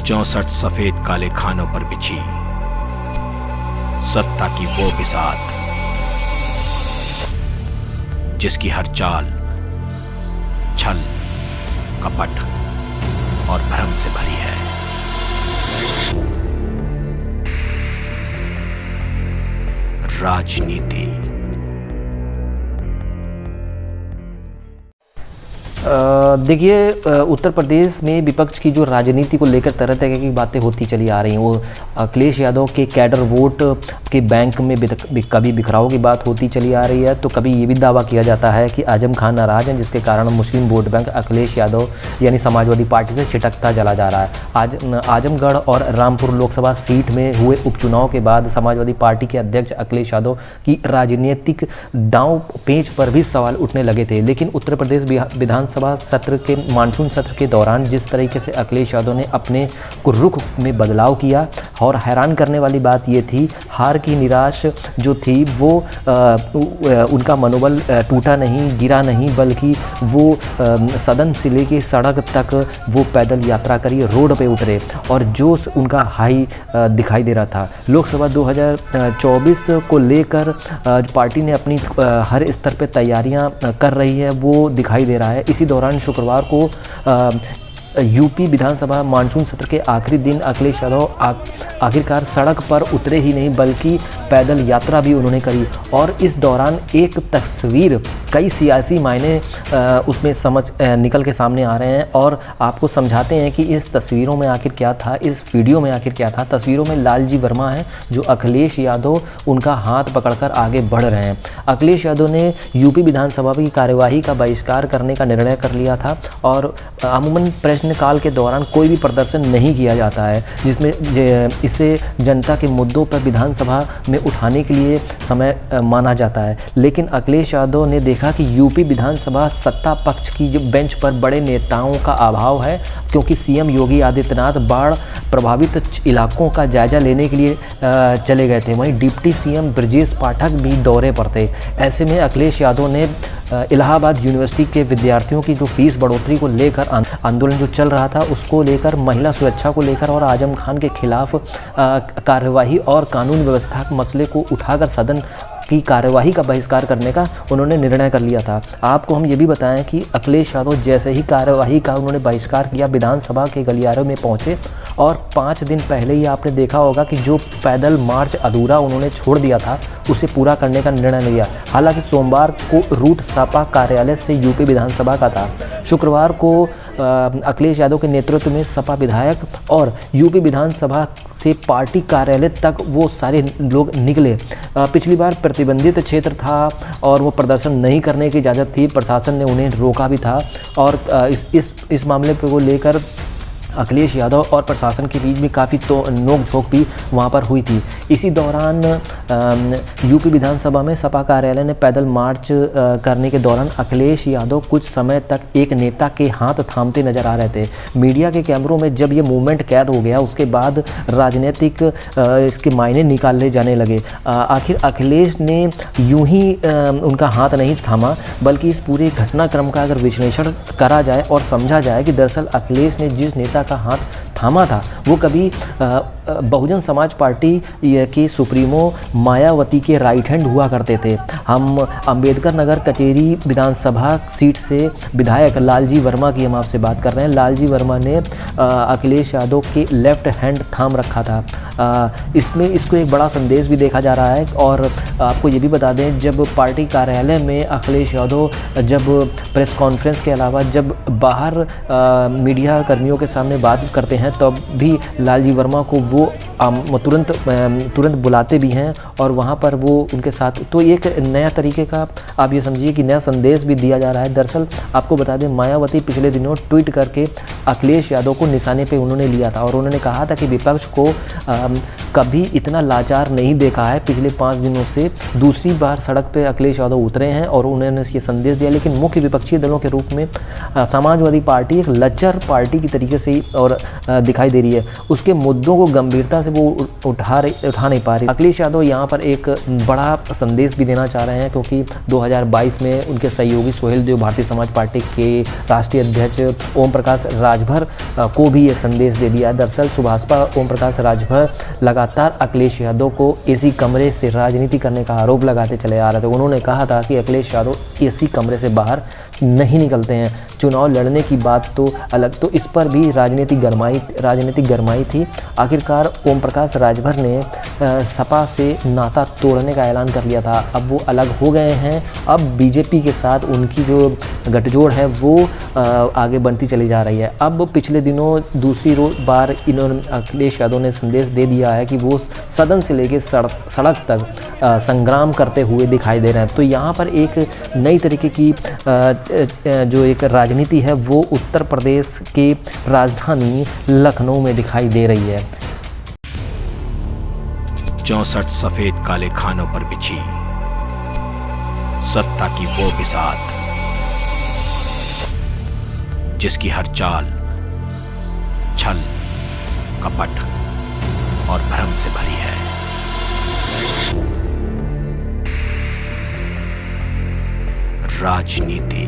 64 सफेद काले खानों पर बिछी सत्ता की वो बिसात, जिसकी हर चाल छल, कपट और भ्रम से भरी है। राजनीति। देखिए, उत्तर प्रदेश में विपक्ष की जो राजनीति को लेकर तरह तरह की बातें होती चली आ रही हैं। वो अखिलेश यादव के कैडर वोट के बैंक में कभी बिखराव की बात होती चली आ रही है, तो कभी ये भी दावा किया जाता है कि आजम खान नाराज हैं, जिसके कारण मुस्लिम वोट बैंक अखिलेश यादव यानी समाजवादी पार्टी से छिटकता चला जा रहा है। आज आजमगढ़ और रामपुर लोकसभा सीट में हुए उपचुनाव के बाद समाजवादी पार्टी के अध्यक्ष अखिलेश यादव की राजनीतिक दांव पेंच पर भी सवाल उठने लगे थे। लेकिन उत्तर प्रदेश विधानसभा सत्र के मानसून सत्र के दौरान जिस तरीके से अखिलेश यादव ने अपने रुख में बदलाव किया, और हैरान करने वाली बात ये थी, हार की निराश जो थी वो उनका मनोबल टूटा नहीं, गिरा नहीं, बल्कि वो सदन से लेके सड़क तक वो पैदल यात्रा करी, रोड पे उतरे और जोश उनका हाई दिखाई दे रहा था। लोकसभा 2024 को लेकर पार्टी ने अपनी हर स्तर पे तैयारियां कर रही है, वो दिखाई दे रहा है। इसी दौरान शुक्रवार को यूपी विधानसभा मानसून सत्र के आखिरी दिन अखिलेश यादव आखिरकार सड़क पर उतरे ही नहीं बल्कि पैदल यात्रा भी उन्होंने करी। और इस दौरान एक तस्वीर, कई सियासी मायने उसमें निकल के सामने आ रहे हैं और आपको समझाते हैं कि इस तस्वीरों में आखिर क्या था, इस वीडियो में आखिर क्या था। तस्वीरों में लालजी वर्मा हैं जो अखिलेश यादव उनका हाथ पकड़कर आगे बढ़ रहे हैं। अखिलेश यादव ने यूपी विधानसभा की कार्यवाही का बहिष्कार करने का निर्णय कर लिया था और अमूमन प्रश्नकाल के दौरान कोई भी प्रदर्शन नहीं किया जाता है, जिसमें इसे जनता के मुद्दों पर विधानसभा में उठाने के लिए समय माना जाता है। लेकिन अखिलेश यादव ने देखा कि यूपी विधानसभा सत्ता पक्ष की जो बेंच पर बड़े नेताओं का अभाव है, क्योंकि सीएम योगी आदित्यनाथ बाढ़ प्रभावित इलाकों का जायजा लेने के लिए चले गए थे। वहीं डिप्टी सीएम ब्रजेश पाठक भी दौरे पर थे। ऐसे में अखिलेश यादव ने इलाहाबाद यूनिवर्सिटी के विद्यार्थियों की जो फीस बढ़ोतरी को लेकर आंदोलन जो चल रहा था उसको लेकर, महिला सुरक्षा को लेकर और आजम खान के खिलाफ कार्यवाही और कानून व्यवस्था के मसले को उठाकर सदन की कार्यवाही का बहिष्कार करने का उन्होंने निर्णय कर लिया था। आपको हम ये भी बताएं कि अखिलेश यादव जैसे ही कार्यवाही का उन्होंने बहिष्कार किया, विधानसभा के गलियारों में पहुंचे और 5 दिन पहले ही आपने देखा होगा कि जो पैदल मार्च अधूरा उन्होंने छोड़ दिया था उसे पूरा करने का निर्णय लिया। हालांकि सोमवार को रूट सपा कार्यालय से यूपी विधानसभा का था। शुक्रवार को अखिलेश यादव के नेतृत्व में सपा विधायक और यूपी विधानसभा से पार्टी कार्यालय तक वो सारे लोग निकले। पिछली बार प्रतिबंधित क्षेत्र था और वो प्रदर्शन नहीं करने की इजाज़त थी, प्रशासन ने उन्हें रोका भी था और इस मामले को लेकर अखिलेश यादव और प्रशासन के बीच में काफ़ी नोक-झोंक भी वहाँ पर हुई थी। इसी दौरान यूपी विधानसभा में सपा कार्यालय ने पैदल मार्च करने के दौरान अखिलेश यादव कुछ समय तक एक नेता के हाथ थामते नजर आ रहे थे। मीडिया के कैमरों में जब ये मूवमेंट कैद हो गया उसके बाद राजनीतिक इसके मायने निकाले जाने लगे। आखिर अखिलेश ने यूं ही उनका हाथ नहीं थामा, बल्कि इस पूरे घटनाक्रम का अगर विश्लेषण करा जाए और समझा जाए कि दरअसल अखिलेश ने जिस नेता का हाथ थामा था वो कभी बहुजन समाज पार्टी के सुप्रीमो मायावती के राइट हैंड हुआ करते थे। हम अंबेडकर नगर कचेरी विधानसभा सीट से विधायक लालजी वर्मा की हम आपसे बात कर रहे हैं। लालजी वर्मा ने अखिलेश यादव के लेफ्ट हैंड थाम रखा था। इसमें इसको एक बड़ा संदेश भी देखा जा रहा है। और आपको ये भी बता दें, जब पार्टी कार्यालय में अखिलेश यादव जब प्रेस कॉन्फ्रेंस के अलावा जब बाहर मीडिया कर्मियों के सामने बात करते हैं तब भी लालजी वर्मा को वो तुरंत बुलाते भी हैं और वहाँ पर वो उनके साथ, तो एक नया तरीके का आप ये समझिए कि नया संदेश भी दिया जा रहा है। दरअसल आपको बता दें, मायावती पिछले दिनों ट्वीट करके अखिलेश यादव को निशाने पे उन्होंने लिया था और उन्होंने कहा था कि विपक्ष को कभी इतना लाचार नहीं देखा है। पिछले 5 दिनों से दूसरी बार सड़क पे अखिलेश यादव उतरे हैं और उन्होंने ये संदेश दिया, लेकिन मुख्य विपक्षी दलों के रूप में समाजवादी पार्टी एक लच्चर पार्टी की तरीके से और दिखाई दे रही है। उसके मुद्दों को गंभीरता से वो उठा नहीं पा रही। अखिलेश यादव यहाँ पर एक बड़ा संदेश भी देना चाह रहे हैं, क्योंकि 2022 में उनके सहयोगी सोहेल देव भारतीय समाज पार्टी के राष्ट्रीय अध्यक्ष ओम प्रकाश राजभर को भी एक संदेश दे दिया है। दरअसल सुभाषपा ओम प्रकाश राजभर लगातार अखिलेश यादव को एसी कमरे से राजनीति करने का आरोप लगाते चले आ रहे थे। उन्होंने कहा था कि अखिलेश यादव एसी कमरे से बाहर नहीं निकलते हैं, चुनाव लड़ने की बात तो अलग। तो इस पर भी राजनीतिक गरमाई थी। आखिरकार ओम प्रकाश राजभर ने सपा से नाता तोड़ने का ऐलान कर लिया था। अब वो अलग हो गए हैं। अब बीजेपी के साथ उनकी जो गठजोड़ है वो आगे बढ़ती चली जा रही है। अब पिछले दिनों दूसरी बार इन्होंने अखिलेश यादव ने संदेश दे दिया है कि वो सदन से लेकर सड़क तक संग्राम करते हुए दिखाई दे रहे हैं। तो यहाँ पर एक नई तरीके की जो एक राजनीति है वो उत्तर प्रदेश के राजधानी लखनऊ में दिखाई दे रही है। 64 सफेद काले खानों पर बिछी सत्ता की वो बिसात, जिसकी हर चाल छल, कपट और भ्रम से भरी है। राजनीति